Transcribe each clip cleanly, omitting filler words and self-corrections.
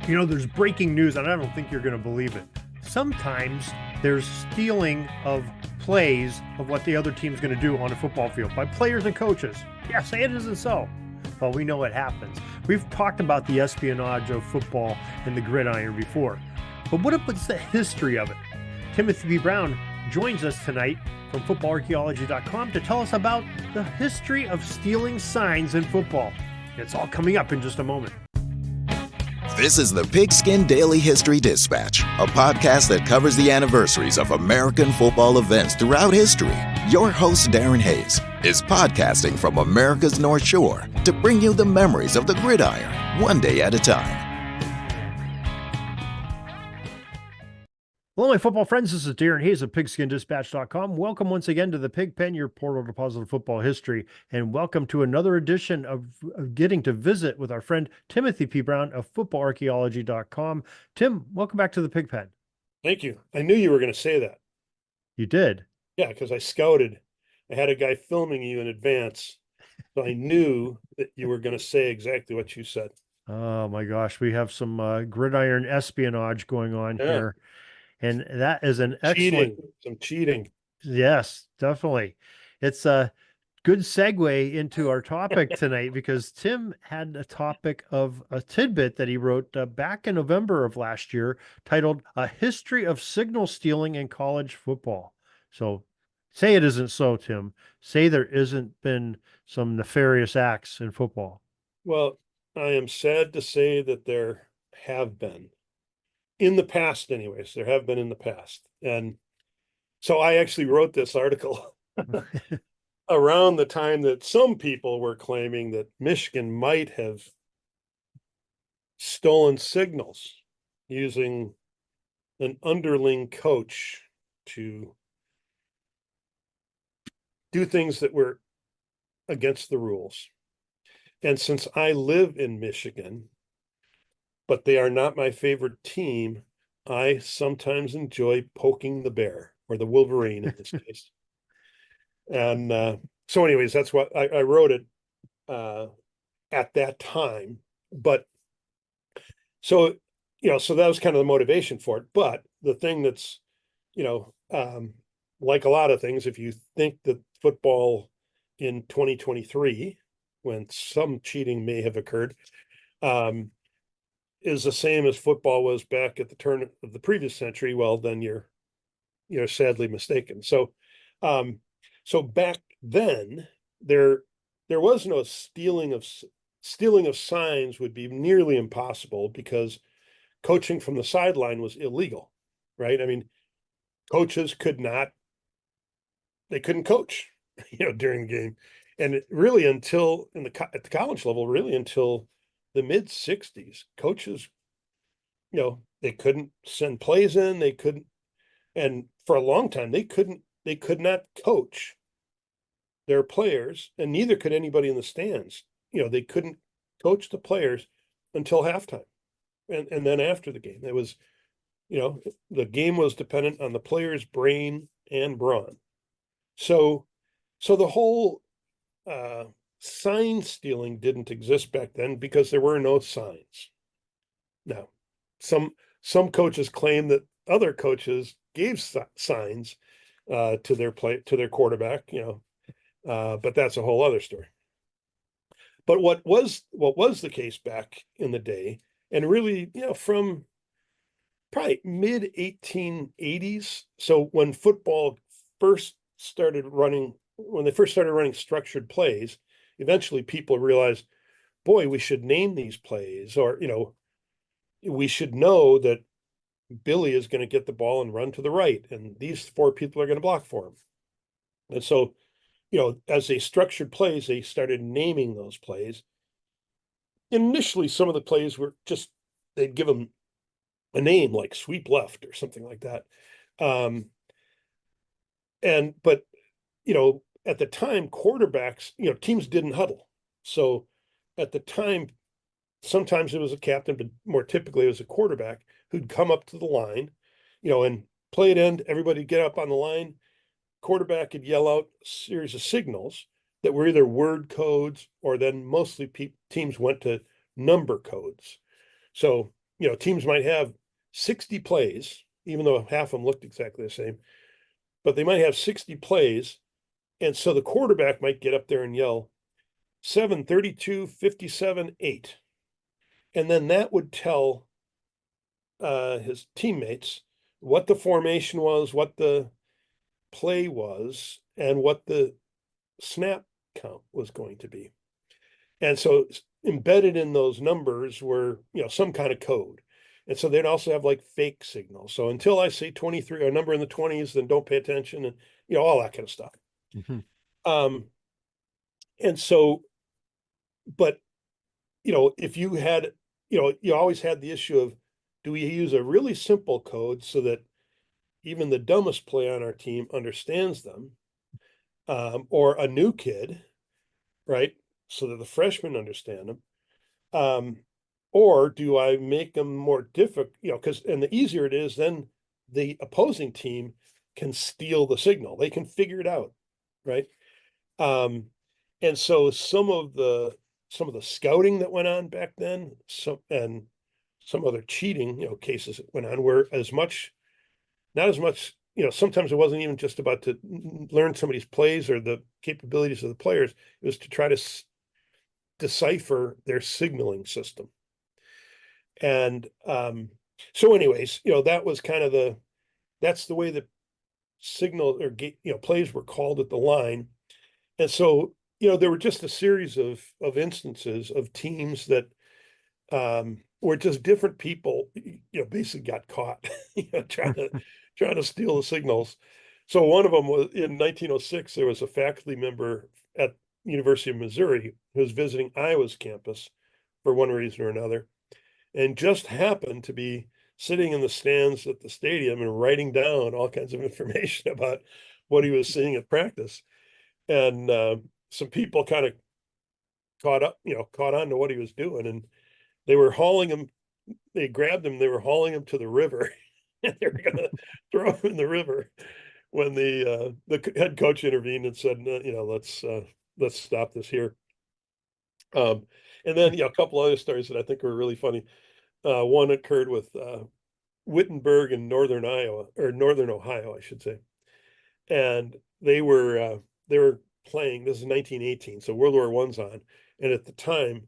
You know, there's breaking news, and I don't think you're going to believe it. Sometimes there's stealing of plays of what the other team's going to do on a football field by players and coaches. Yeah, say it isn't so. Well, we know it happens. We've talked about the espionage of football and the gridiron before. But what's the history of it? Timothy B. Brown joins us tonight from footballarchaeology.com to tell us about the history of stealing signs in football. It's all coming up in just a moment. This is the Pigskin Daily History Dispatch, a podcast that covers the anniversaries of American football events throughout history. Your host, Darren Hayes, is podcasting from America's North Shore to bring you the memories of the gridiron, one day at a time. Hello, my football friends. This is Darren Hayes of PigskinDispatch.com. Welcome once again to the Pig Pen, your portal to positive football history, and welcome to another edition of getting to visit with our friend Timothy P. Brown of FootballArchaeology.com. Tim, welcome back to the Pig Pen. Thank you. I knew you were going to say that. You did? Yeah, because I scouted. I had a guy filming you in advance, so I knew that you were going to say exactly what you said. Oh my gosh, we have some gridiron espionage going on here. And that is an excellent some cheating. Yes, definitely. It's a good segue into our topic tonight because Tim had a topic of a tidbit that he wrote back in November of last year titled A History of Signal Stealing in College Football. So say it isn't so, Tim. Say there isn't been some nefarious acts in football. Well, I am sad to say that there have been. In the past, anyways, there have been in the past. And so I actually wrote this article around the time that some people were claiming that Michigan might have stolen signals using an underling coach to do things that were against the rules. And since I live in Michigan, but they are not my favorite team, I sometimes enjoy poking the bear, or the Wolverine in this case. And so anyways, that's what I wrote it at that time. But so, so that was kind of the motivation for it. But the thing that's, like a lot of things, if you think that football in 2023, when some cheating may have occurred, is the same as football was back at the turn of the previous century, well, then you're sadly mistaken. So back then there was no stealing of signs would be nearly impossible because coaching from the sideline was illegal, right? I mean, coaches couldn't coach, during the game. And it really until at the college level, really until the mid 60s, coaches, they couldn't send plays in, they couldn't, and for a long time, they could not coach their players, and neither could anybody in the stands. They couldn't coach the players until halftime. And then after the game, it was, the game was dependent on the player's brain and brawn. So the whole sign stealing didn't exist back then because there were no signs. Now, some coaches claim that other coaches gave signs to their quarterback, but that's a whole other story. But what was the case back in the day, and really, from probably mid 1880s. So when football first started running, when they first started running structured plays, eventually people realized, boy, we should name these plays, or, we should know that Billy is going to get the ball and run to the right, and these four people are going to block for him. And so, as they structured plays, they started naming those plays. Initially, some of the plays were just, they'd give them a name like sweep left or something like that. But at the time, quarterbacks, teams didn't huddle. So at the time, sometimes it was a captain, but more typically it was a quarterback who'd come up to the line, and play it end, everybody get up on the line. Quarterback could yell out a series of signals that were either word codes, or then mostly teams went to number codes. So teams might have 60 plays, even though half of them looked exactly the same, but they might have 60 plays. And so the quarterback might get up there and yell 7, 32, 57, 8. And then that would tell his teammates what the formation was, what the play was, and what the snap count was going to be. And so embedded in those numbers were, some kind of code. And so they'd also have like fake signals. So until I say 23 or a number in the 20s, then don't pay attention, and all that kind of stuff. Mm-hmm. And so, but if you had, you always had the issue of, do we use a really simple code so that even the dumbest play on our team understands them, or a new kid, right? So that the freshmen understand them. Or do I make them more difficult? Because and the easier it is, then the opposing team can steal the signal. They can figure it out, right? And so some of the scouting that went on back then, and some other cheating, cases that went on were not as much, sometimes it wasn't even just about to learn somebody's plays or the capabilities of the players. It was to try to decipher their signaling system. And so anyways, that was kind of that's the way the signal or plays were called at the line. And so, there were just a series of instances of teams that where just different people, basically got caught, trying to steal the signals. So one of them was in 1906, there was a faculty member at University of Missouri who was visiting Iowa's campus for one reason or another, and just happened to be sitting in the stands at the stadium and writing down all kinds of information about what he was seeing at practice. And some people kind of caught on to what he was doing, and they were hauling him. They grabbed him. They were hauling him to the river. And they were going to throw him in the river when the head coach intervened and said, let's stop this here. And then a couple other stories that I think were really funny. One occurred with Wittenberg in northern Ohio, I should say, and they were playing. This is 1918, so World War I's on, and at the time,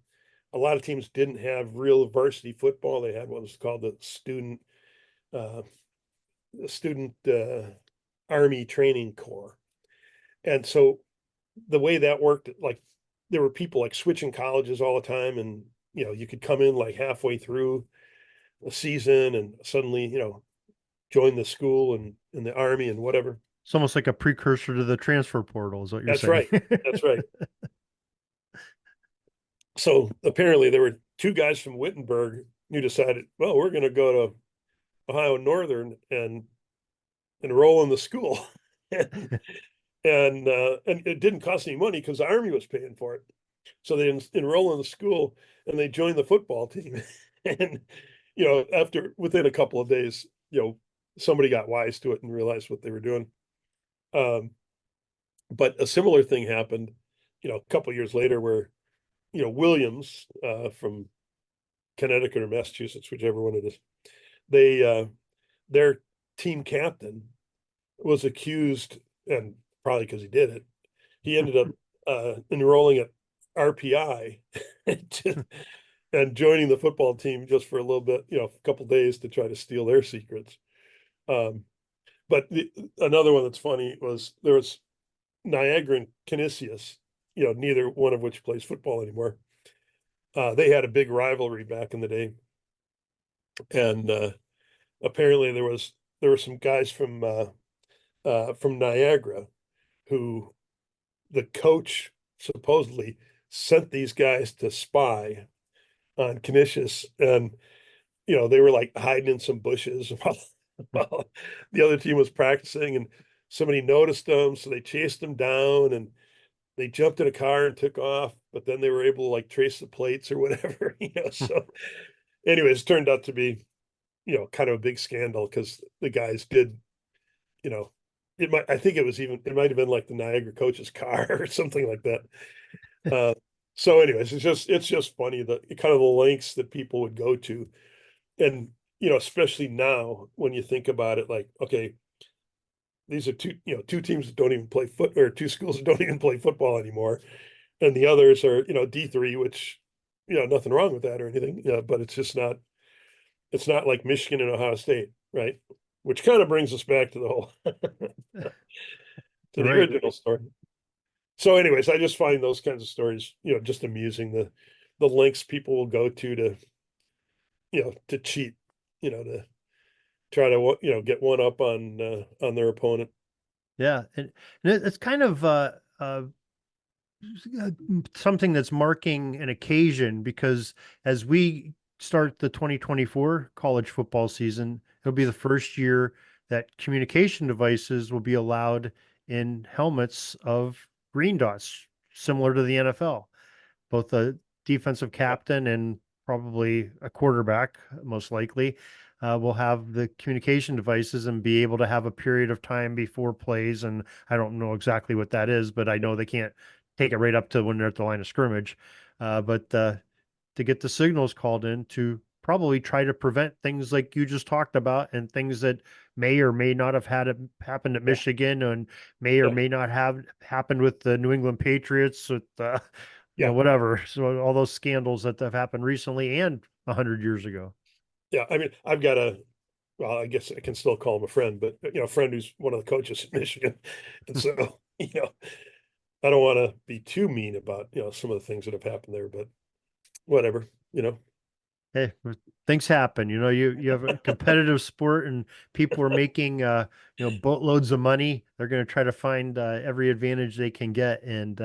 a lot of teams didn't have real varsity football. They had what was called the student Army Training Corps, and so the way that worked, like there were people like switching colleges all the time, and you could come in like halfway through the season and suddenly join the school and in the Army and whatever. It's almost like a precursor to the transfer portal, is what you're That's saying. right. That's right. So apparently there were two guys from Wittenberg who decided, well, we're going to go to Ohio Northern and enroll in the school. and it didn't cost any money because the Army was paying for it. So they enroll in the school and they join the football team. And, within a couple of days, somebody got wise to it and realized what they were doing. But a similar thing happened, a couple of years later where, Williams from Connecticut or Massachusetts, whichever one it is, their team captain was accused, and probably because he did it, he ended up enrolling at RPI and joining the football team just for a little bit, a couple of days to try to steal their secrets. But another one that's funny was there was Niagara and Canisius, neither one of which plays football anymore. They had a big rivalry back in the day, and apparently there were some guys from Niagara who the coach supposedly sent these guys to spy on Canisius, and they were like hiding in some bushes while the other team was practicing, and somebody noticed them, so they chased them down and they jumped in a car and took off, but then they were able to like trace the plates or whatever, so anyways, it turned out to be, kind of a big scandal because the guys did, it might have been like the Niagara coach's car or something like that. So anyways, it's just funny that kind of the lengths that people would go to and especially now when you think about it, like, okay, these are two teams that don't even play or two schools that don't even play football anymore, and the others are D3, which nothing wrong with that or anything, but it's just not. It's not like Michigan and Ohio State, right? Which kind of brings us back to the whole to the Right. original story. So, anyways, I just find those kinds of stories, just amusing. The lengths people will go to cheat, to try to get one up on their opponent. Yeah. And it's kind of something that's marking an occasion because as we start the 2024 college football season, it'll be the first year that communication devices will be allowed in helmets of green dots, similar to the NFL. Both a defensive captain and probably a quarterback, most likely, will have the communication devices and be able to have a period of time before plays. And I don't know exactly what that is, but I know they can't take it right up to when they're at the line of scrimmage. But to get the signals called in to probably try to prevent things like you just talked about and things that may or may not have had it happened at Yeah, Michigan and may or yeah, may not have happened with the New England Patriots with yeah, whatever. So all those scandals that have happened recently and 100 years ago. yeah. I mean, I've got well, I guess I can still call him a friend, but a friend who's one of the coaches in Michigan, and so I don't want to be too mean about some of the things that have happened there, but whatever, Hey, things happen. You have a competitive sport and people are making boatloads of money. They're going to try to find every advantage they can get, and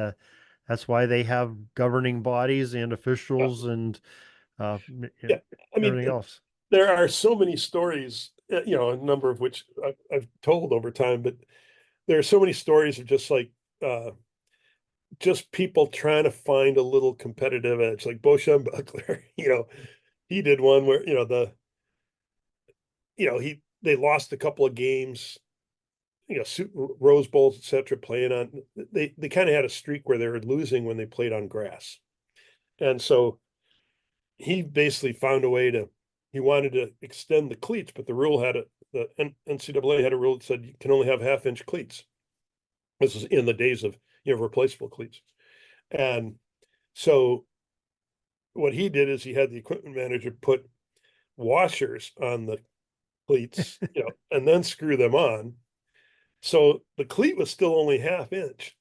that's why they have governing bodies and Yeah, officials and uh, yeah. I mean, everything else. there are so many stories, a number of which I've told over time, but there are so many stories of uh, just people trying to find a little competitive edge, like Beauchamp Buckler. He did one where they lost a couple of games, Rose Bowls, etc. Playing on they kind of had a streak where they were losing when they played on grass, and so he basically found a way to. He wanted to extend the cleats, but the NCAA had a rule that said you can only have half-inch cleats. This is in the days of replaceable cleats, and so what he did is he had the equipment manager put washers on the cleats, and then screw them on. So the cleat was still only half inch,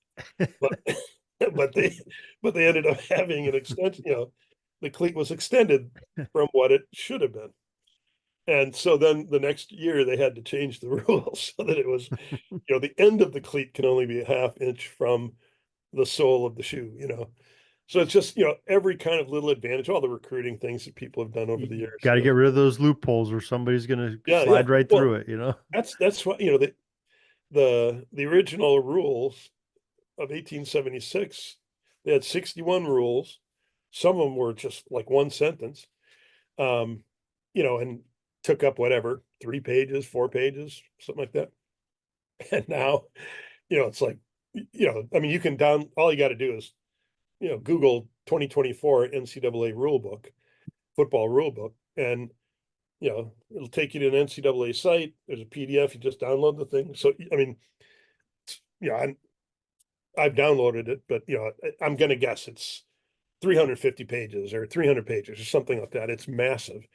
but but they but they ended up having an extension. The cleat was extended from what it should have been. And so then the next year they had to change the rules so that it was, the end of the cleat can only be a half inch from the sole of the shoe. So it's just, every kind of little advantage, all the recruiting things that people have done over the You years. got to get rid of those loopholes or somebody's going to Yeah, yeah. slide right Well, through it. that's what, the original rules of 1876, they had 61 rules. Some of them were just like one sentence, um, and took up whatever, 3 pages, 4 pages, something like that. And now, it's like, I mean, you can all you got to do is, Google 2024 NCAA rule book, football rule book, and, it'll take you to an NCAA site. There's a PDF, you just download the thing. So, I mean, I'm I've downloaded it, but I'm going to guess it's 350 pages or 300 pages or something like that. It's massive.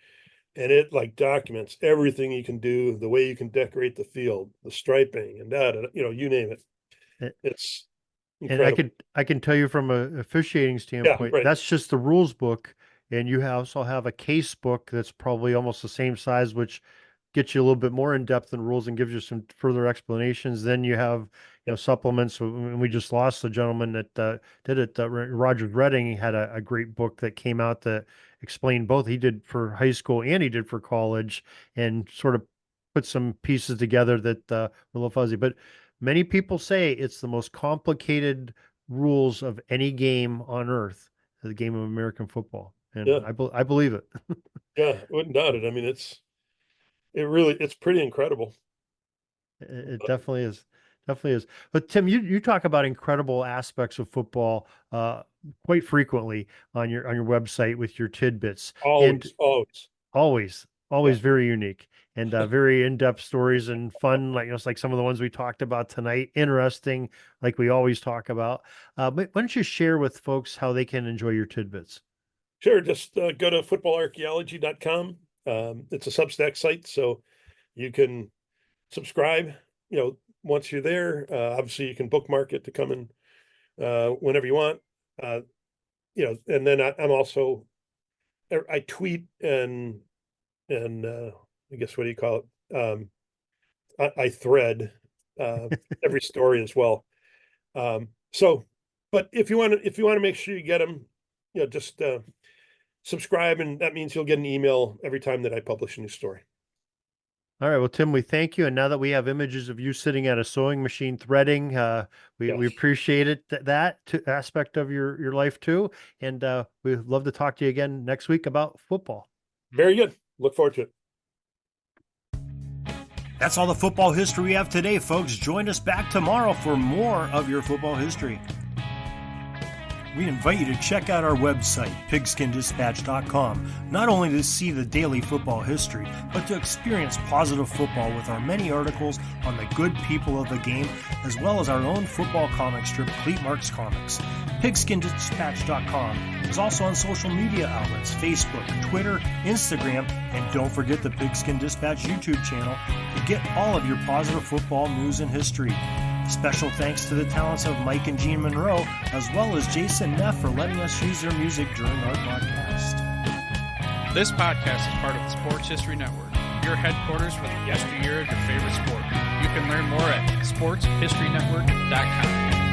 And it like documents everything you can do, the way you can decorate the field, the striping and that, you name it. It's And I incredible. could I can tell you from a officiating Yeah, standpoint, right. that's just the rules book, and you also have a case book that's probably almost the same size, which gets you a little bit more in depth in rules and gives you some further explanations. Then you have Yeah, supplements. And we just lost the gentleman that did it. Roger Redding had a great book that came out that explained both. He did for high school and he did for college, and sort of put some pieces together that were a little fuzzy, but. Many people say it's the most complicated rules of any game on earth, the game of American football, and yeah, I believe it. yeah. Wouldn't doubt it. I mean, it's pretty incredible. It definitely is, definitely is. But Tim, you talk about incredible aspects of football quite frequently on your website with your tidbits, and Always, always. always. Always very unique and very in-depth stories and fun, like like some of the ones we talked about tonight. Interesting, like we always talk about. But why don't you share with folks how they can enjoy your tidbits? Sure. Just go to footballarchaeology.com. It's a Substack site, so you can subscribe. Once you're there, obviously you can bookmark it to come in whenever you want. And then I'm also I tweet and I guess what do you call it? I thread every story as well. But if you want to make sure you get them, just subscribe, and that means you'll get an email every time that I publish a new story. All right. Well, Tim, we thank you. And now that we have images of you sitting at a sewing machine threading, we appreciate it, that aspect of your life too. And we'd love to talk to you again next week about football. Very good. Look forward to it. That's all the football history we have today, folks. Join us back tomorrow for more of your football history. We invite you to check out our website, pigskindispatch.com, not only to see the daily football history, but to experience positive football with our many articles on the good people of the game, as well as our own football comic strip, Cleat Marks Comics. Pigskindispatch.com is also on social media outlets, Facebook, Twitter, Instagram, and don't forget the Pigskin Dispatch YouTube channel to get all of your positive football news and history. Special thanks to the talents of Mike and Gene Monroe, as well as Jason Neff for letting us use their music during our podcast. This podcast is part of the Sports History Network, your headquarters for the yesteryear of your favorite sport. You can learn more at sportshistorynetwork.com.